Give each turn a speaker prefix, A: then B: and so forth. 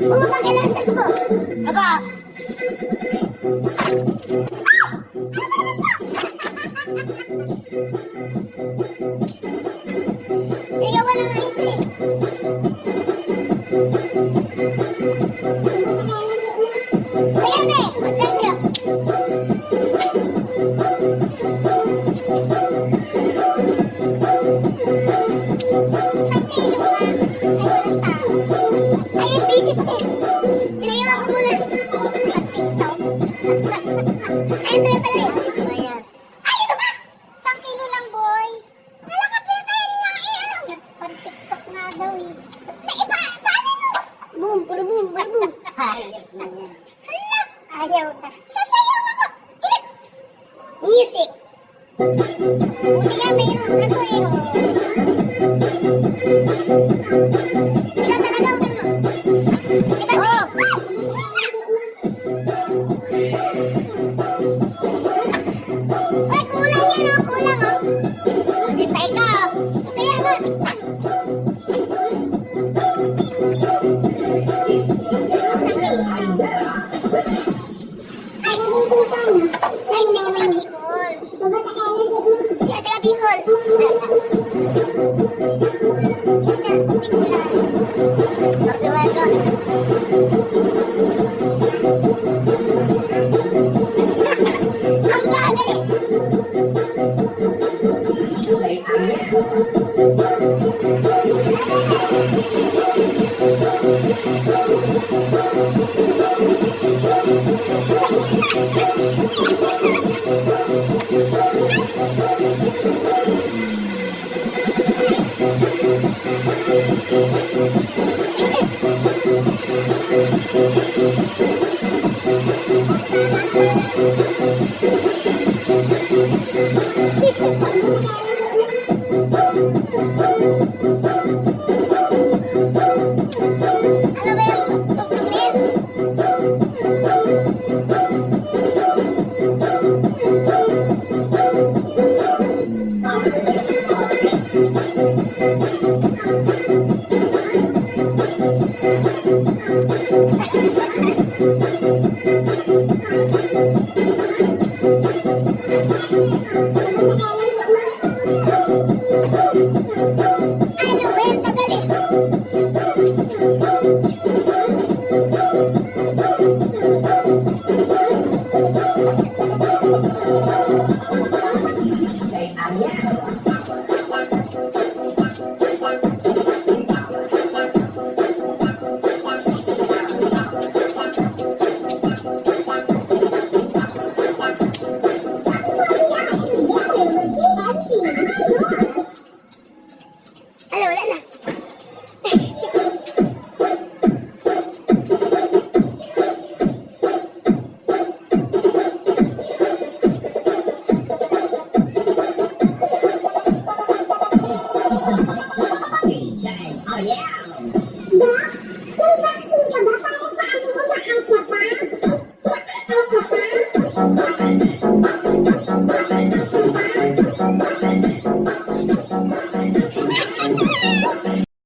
A: Bumaba ka lang sa ko. Aba. Sayawan na nga ito eh. Ayan eh, magkas niyo. Ayan, busy sa akin. Sinayawan ko muna. Pag-tiktok. Ayan, tuloy pala yun. Ayan. Ay, ito ba? 1 kilo lang, boy. Wala ka pinatayin nga eh. Ano? Pag-tiktok nga daw eh. Paano yun? Boom, puro boom, puro boom. Hayop na yan. Hala, ayaw na. Sasayaw ako. Ilan? Music. Buti nga mayroon ako eh. Ikaw talaga ako mo. Diba? Oh! Uy, kulang yan oh, kulang oh. Hintay ka oh. Kaya nga. Ay, hindi ka taga Bicol. Sila taga Bicol. Ang bagay. Ano ba yung tugtugin? Ano ba yung tagal eh? Ano, wala na.
B: DJ, oh yeah!